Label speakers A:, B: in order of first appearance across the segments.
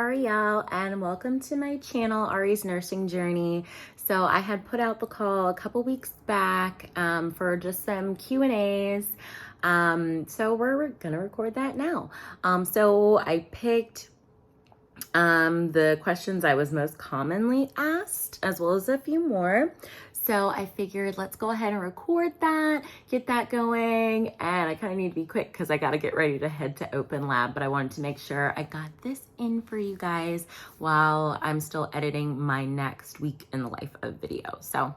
A: Ariel, and welcome to my channel, Ari's Nursing Journey. So I had put out the call a couple weeks back for just some Q&As. So we're gonna record that now. So I picked the questions I was most commonly asked, as well as a few more. So I figured let's go ahead and record that, get that going. And I kind of need to be quick because I got to get ready to head to Open Lab, but I wanted to make sure I got this in for you guys while I'm still editing my next week in the life of video. So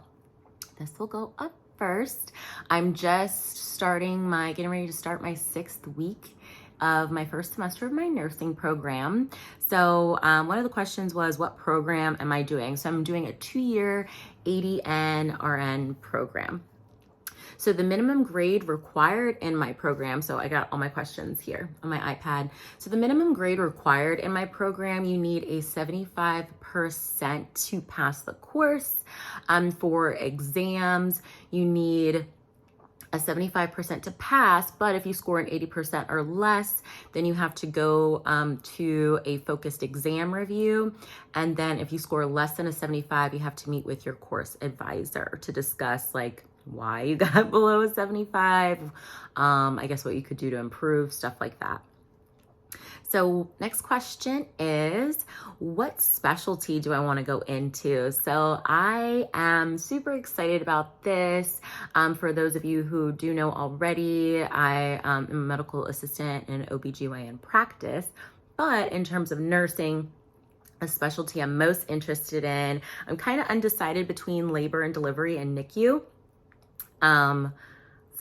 A: this will go up first. I'm just getting ready to start my 6th week of my first semester of my nursing program. So one of the questions was, what program am I doing? So I'm doing a 2-year ADN RN program. So the minimum grade required in my program, so I got all my questions here on my iPad. So the minimum grade required in my program, you need a 75% to pass the course. For exams, you need a 75% to pass, but if you score an 80% or less, then you have to go to a focused exam review. And then if you score less than a 75, you have to meet with your course advisor to discuss like why you got below a 75, I guess what you could do to improve, stuff like that. So next question is, what specialty do I want to go into? So I am super excited about this. For those of you who do know already, I am a medical assistant in OBGYN practice, but in terms of nursing, a specialty I'm most interested in, I'm kind of undecided between labor and delivery and NICU.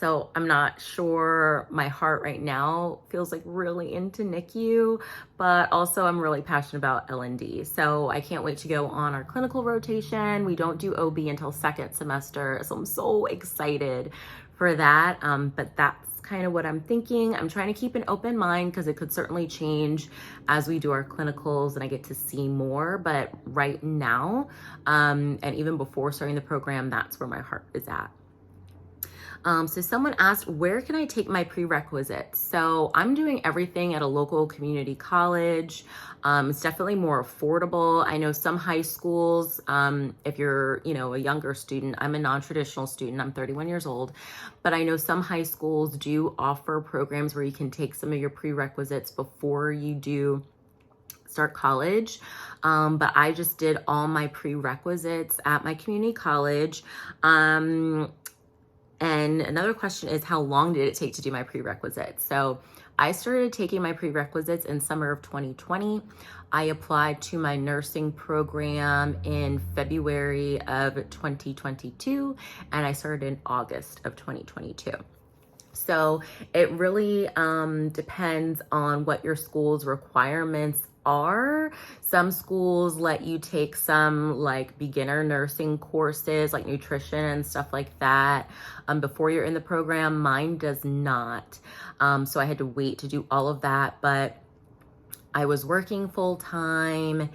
A: So I'm not sure, my heart right now feels like really into NICU, but also I'm really passionate about L&D. So I can't wait to go on our clinical rotation. We don't do OB until 2nd semester. So I'm so excited for that. But that's kind of what I'm thinking. I'm trying to keep an open mind because it could certainly change as we do our clinicals and I get to see more. But right now, and even before starting the program, that's where my heart is at. So someone asked, where can I take my prerequisites? So I'm doing everything at a local community college. It's definitely more affordable. I know some high schools, if you're, a younger student, I'm a non-traditional student, I'm 31 years old, but I know some high schools do offer programs where you can take some of your prerequisites before you do start college. But I just did all my prerequisites at my community college. And another question is, how long did it take to do my prerequisites? So I started taking my prerequisites in summer of 2020. I applied to my nursing program in February of 2022, and I started in August of 2022. So it really depends on what your school's requirements are. Some schools let you take some like beginner nursing courses like nutrition and stuff like that before you're in the program. Mine does not. So I had to wait to do all of that, but I was working full time.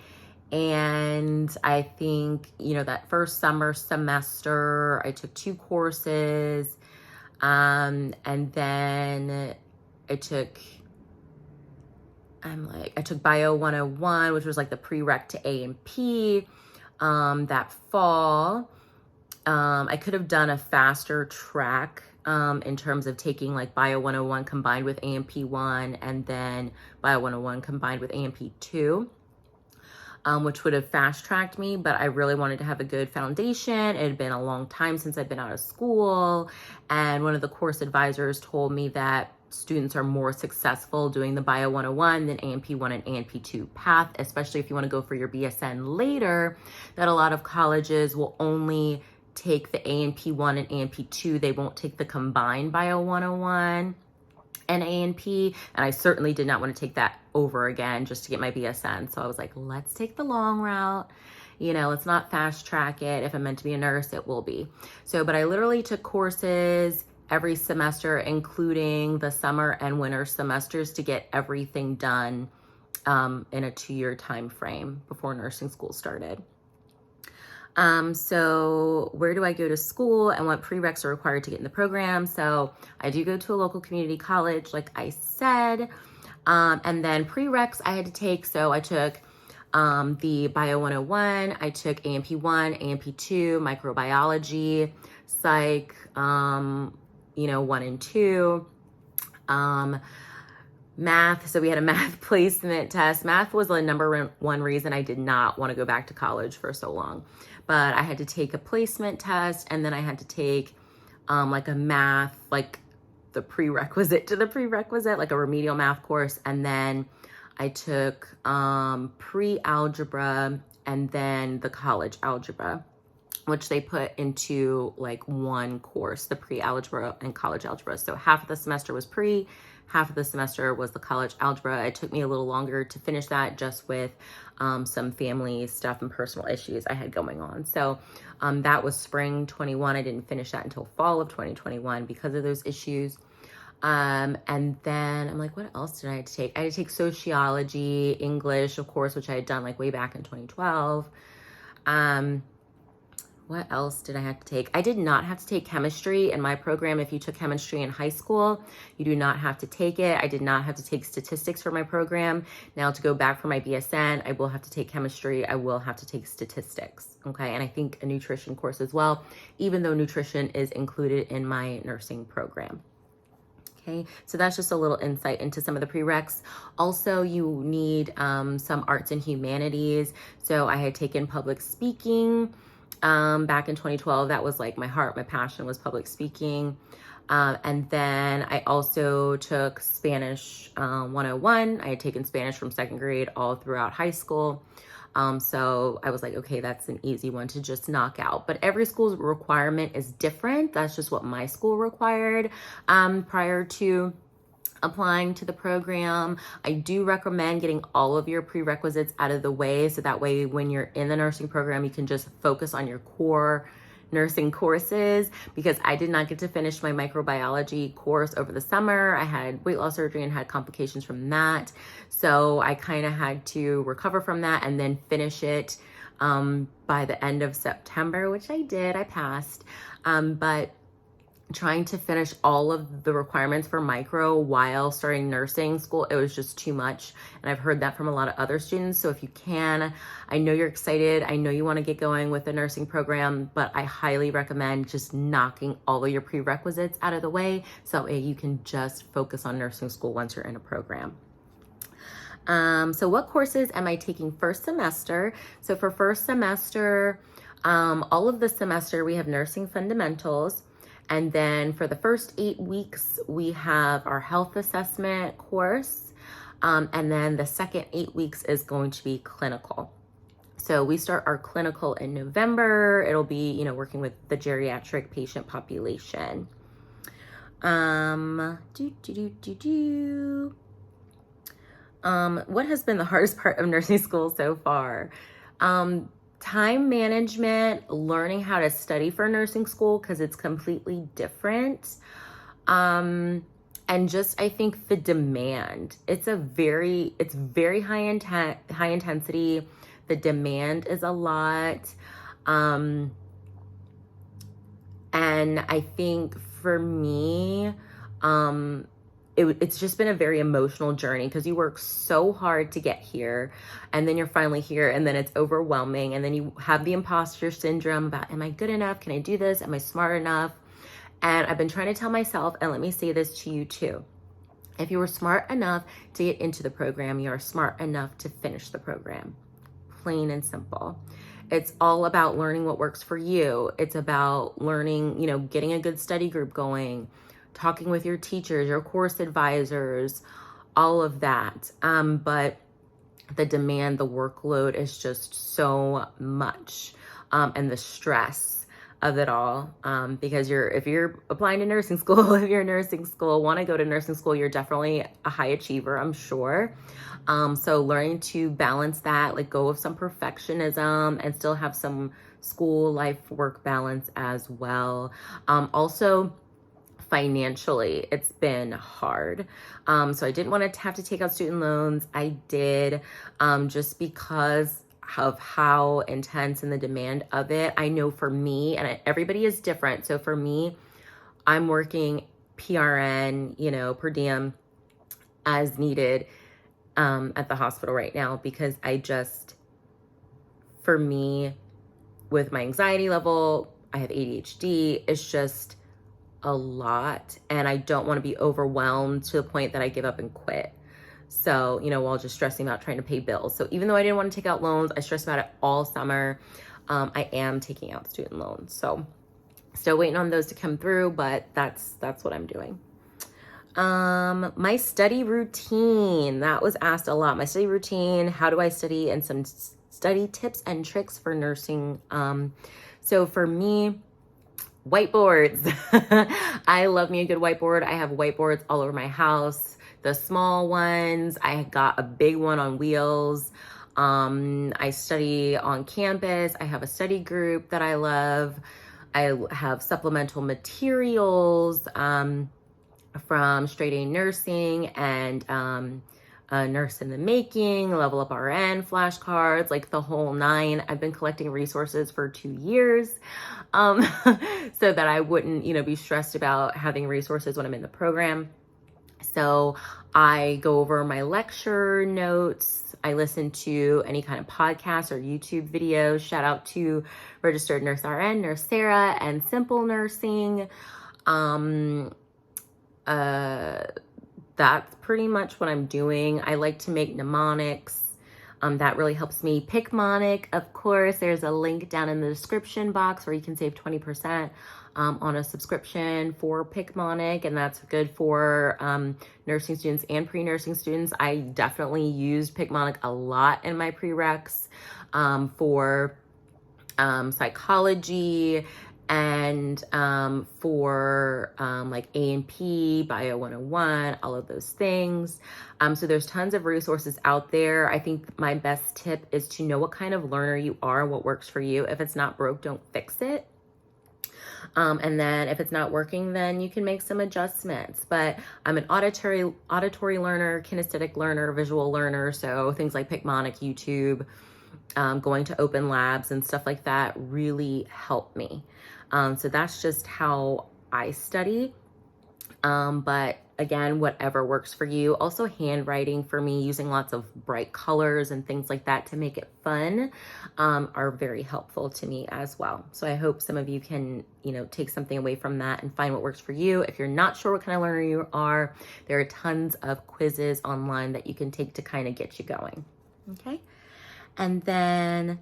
A: And I think, that first semester, I took 2 courses. And then I took Bio 101, which was like the prereq to A&P that fall. I could have done a faster track in terms of taking like Bio 101 combined with A&P 1 and then Bio 101 combined with A&P 2. Which would have fast-tracked me, but I really wanted to have a good foundation. It had been a long time since I'd been out of school, and one of the course advisors told me that students are more successful doing the Bio 101 than A&P 1 and A&P 2 path, especially if you want to go for your BSN later, that a lot of colleges will only take the A&P 1 and A&P 2. They won't take the combined Bio 101 and A&P, and I certainly did not want to take that over again just to get my BSN. So I was like, let's take the long route. Let's not fast track it. If I'm meant to be a nurse, it will be. So, but I literally took courses every semester, including the summer and winter semesters, to get everything done in a 2-year time frame before nursing school started. So where do I go to school and what prereqs are required to get in the program? So I do go to a local community college, like I said. And then prereqs I had to take. So I took the Bio 101, I took A&P 1, A&P 2, microbiology, psych, 1 and 2. Math. So we had a math placement test. Math was the number one reason I did not want to go back to college for so long. But I had to take a placement test, and then I had to take like a math, like the prerequisite to the prerequisite, like a remedial math course. And then I took pre-algebra and then the college algebra, which they put into like one course, the pre-algebra and college algebra. So half of the semester was pre, half of the semester was the college algebra. It took me a little longer to finish that, just with some family stuff and personal issues I had going on. So that was spring 21. I didn't finish that until fall of 2021 because of those issues. And then I'm like, what else did I have to take? I had to take sociology, English, of course, which I had done like way back in 2012. What else did I have to take? I did not have to take chemistry in my program. If you took chemistry in high school, you do not have to take it. I did not have to take statistics for my program. Now, to go back for my BSN, I will have to take chemistry. I will have to take statistics. Okay. And I think a nutrition course as well, even though nutrition is included in my nursing program. Okay, so that's just a little insight into some of the prereqs. Also, you need some arts and humanities. So I had taken public speaking back in 2012. That was like my heart, my passion was public speaking. And then I also took Spanish 101. I had taken Spanish from second grade all throughout high school. So I was like, okay, that's an easy one to just knock out. But every school's requirement is different. That's just what my school required prior to applying to the program. I do recommend getting all of your prerequisites out of the way, so that way when you're in the nursing program, you can just focus on your core nursing courses, because I did not get to finish my microbiology course over the summer. I had weight loss surgery and had complications from that. So I kind of had to recover from that and then finish it by the end of September, which I did. I passed. But trying to finish all of the requirements for micro while starting nursing school, it was just too much. And I've heard that from a lot of other students. So if you can, I know you're excited, I know you want to get going with the nursing program, but I highly recommend just knocking all of your prerequisites out of the way, so you can just focus on nursing school once you're in a program. So what courses am I taking first semester? So for first semester, all of the semester, we have nursing fundamentals. And then for the first 8 weeks, we have our health assessment course. And then the second 8 weeks is going to be clinical. So we start our clinical in November. It'll be, working with the geriatric patient population. What has been the hardest part of nursing school so far? Time management, learning how to study for nursing school because it's completely different. And just, I think the demand, it's very high intensity. The demand is a lot. And I think for me, it's just been a very emotional journey, because you work so hard to get here, and then you're finally here, and then it's overwhelming, and then you have the imposter syndrome about, am I good enough? Can I do this? Am I smart enough? And I've been trying to tell myself, and let me say this to you too, if you were smart enough to get into the program, you are smart enough to finish the program. Plain and simple. It's all about learning what works for you. It's about learning, getting a good study group going, talking with your teachers, your course advisors, all of that. But the demand, the workload is just so much, and the stress of it all. Because if you're applying to nursing school, if you're in nursing school, want to go to nursing school, you're definitely a high achiever, I'm sure. So learning to balance that, let go of some perfectionism, and still have some school life work balance as well. Also, financially, it's been hard. So I didn't want to have to take out student loans. I did, just because of how intense and the demand of it. I know for me, and everybody is different. So for me, I'm working PRN, per diem as needed, at the hospital right now, because I just for me, with my anxiety level, I have ADHD, it's just a lot, and I don't want to be overwhelmed to the point that I give up and quit. So, while just stressing about trying to pay bills. So even though I didn't want to take out loans, I stressed about it all summer. I am taking out student loans. So still waiting on those to come through, but that's what I'm doing. My study routine, that was asked a lot. My study routine, how do I study, and some study tips and tricks for nursing. So for me, whiteboards. I love me a good whiteboard. I have whiteboards all over my house. The small ones, I got a big one on wheels. I study on campus. I have a study group that I love. I have supplemental materials from Straight A Nursing and Nurse in the Making, Level Up RN, flashcards, like the whole nine. I've been collecting resources for 2 years so that I wouldn't, be stressed about having resources when I'm in the program. So I go over my lecture notes. I listen to any kind of podcast or YouTube videos. Shout out to Registered Nurse RN, Nurse Sarah, and Simple Nursing. That's pretty much what I'm doing. I like to make mnemonics. That really helps me. Picmonic, of course, there's a link down in the description box where you can save 20% on a subscription for Picmonic, and that's good for nursing students and pre-nursing students. I definitely used Picmonic a lot in my prereqs for psychology and for like A&P, Bio 101, all of those things. So there's tons of resources out there. I think my best tip is to know what kind of learner you are, what works for you. If it's not broke, don't fix it. And then if it's not working, then you can make some adjustments. But I'm an auditory learner, kinesthetic learner, visual learner. So things like Picmonic, YouTube, going to open labs and stuff like that really help me. So that's just how I study. But again, whatever works for you. Also handwriting for me, using lots of bright colors and things like that to make it fun, are very helpful to me as well. So I hope some of you can, take something away from that and find what works for you. If you're not sure what kind of learner you are, there are tons of quizzes online that you can take to kind of get you going. Okay. And then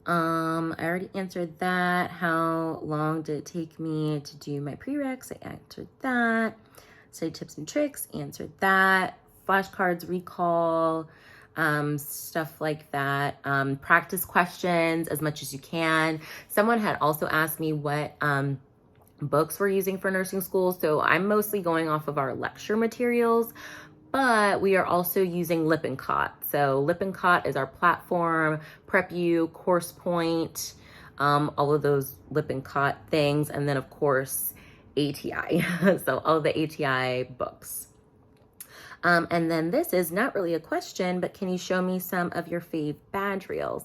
A: I already answered that. How long did it take me to do my prereqs? I answered that. Study tips and tricks, answered that. Flashcards, recall, stuff like that. Practice questions as much as you can. Someone had also asked me what books we're using for nursing school. So I'm mostly going off of our lecture materials, but we are also using LiQWYD. So LiQWYD is our platform, PrepU, CoursePoint, all of those LiQWYD things. And then of course, ATI. So all the ATI books. And then this is not really a question, but can you show me some of your fave badge reels?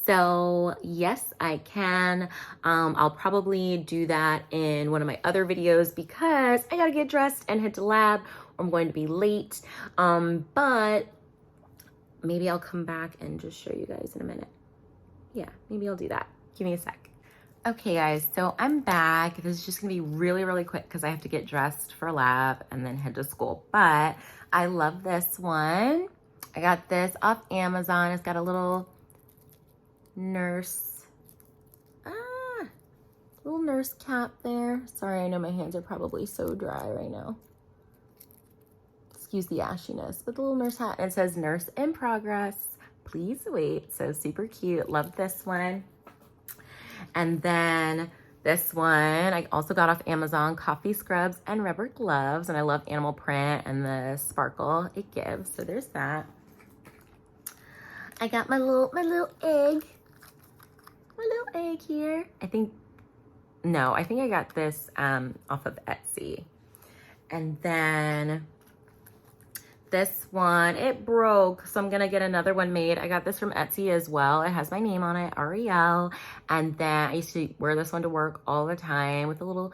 A: So yes, I can. I'll probably do that in one of my other videos because I gotta get dressed and head to lab, or I'm going to be late. But maybe I'll come back and just show you guys in a minute. Yeah, maybe I'll do that. Give me a sec. Okay guys, so I'm back. This is just gonna be really, really quick because I have to get dressed for lab and then head to school. But I love this one. I got this off Amazon. It's got a little nurse cap there. Sorry, I know my hands are probably so dry right now. Excuse the ashiness, but the little nurse hat, and it says nurse in progress, please wait. So super cute. Love this one. And then this one I also got off Amazon, coffee scrubs and rubber gloves, and I love animal print and the sparkle it gives. So there's that. I got my little egg here. I think I got this off of Etsy. And then this one, it broke, so I'm gonna get another one made. I got this from Etsy as well. It has my name on it, Ariel. And then I used to wear this one to work all the time with the little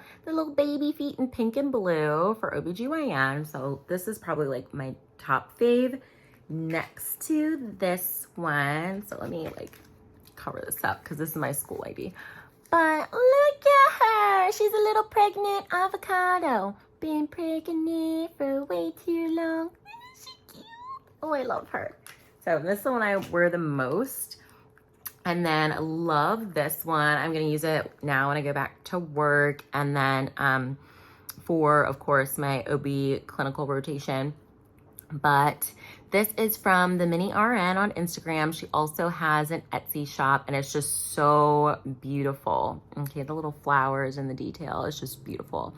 A: baby feet in pink and blue for OBGYN. So this is probably like my top fave next to this one. So let me like cover this up because this is my school ID. But look at her. She's a little pregnant avocado. Been pregnant for way too long. Isn't she cute? Oh, I love her. So this is the one I wear the most. And then I love this one. I'm gonna use it now when I go back to work. And then for, of course, my OB clinical rotation. But this is from the Mini RN on Instagram. She also has an Etsy shop and it's just so beautiful. Okay, the little flowers and the detail is just beautiful.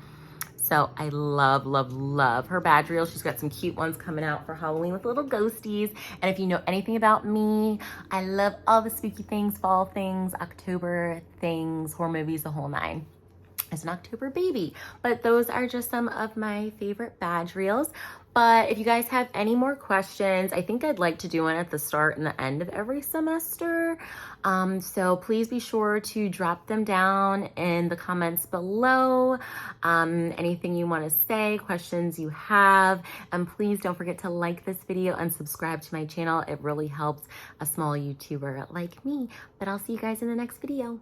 A: So I love, love, love her badge reel. She's got some cute ones coming out for Halloween with little ghosties. And if you know anything about me, I love all the spooky things, fall things, October things, horror movies, the whole nine. It's an October baby, but those are just some of my favorite badge reels. But if you guys have any more questions, I think I'd like to do one at the start and the end of every semester. So please be sure to drop them down in the comments below. Anything you want to say, questions you have, and please don't forget to like this video and subscribe to my channel. It really helps a small YouTuber like me. But I'll see you guys in the next video.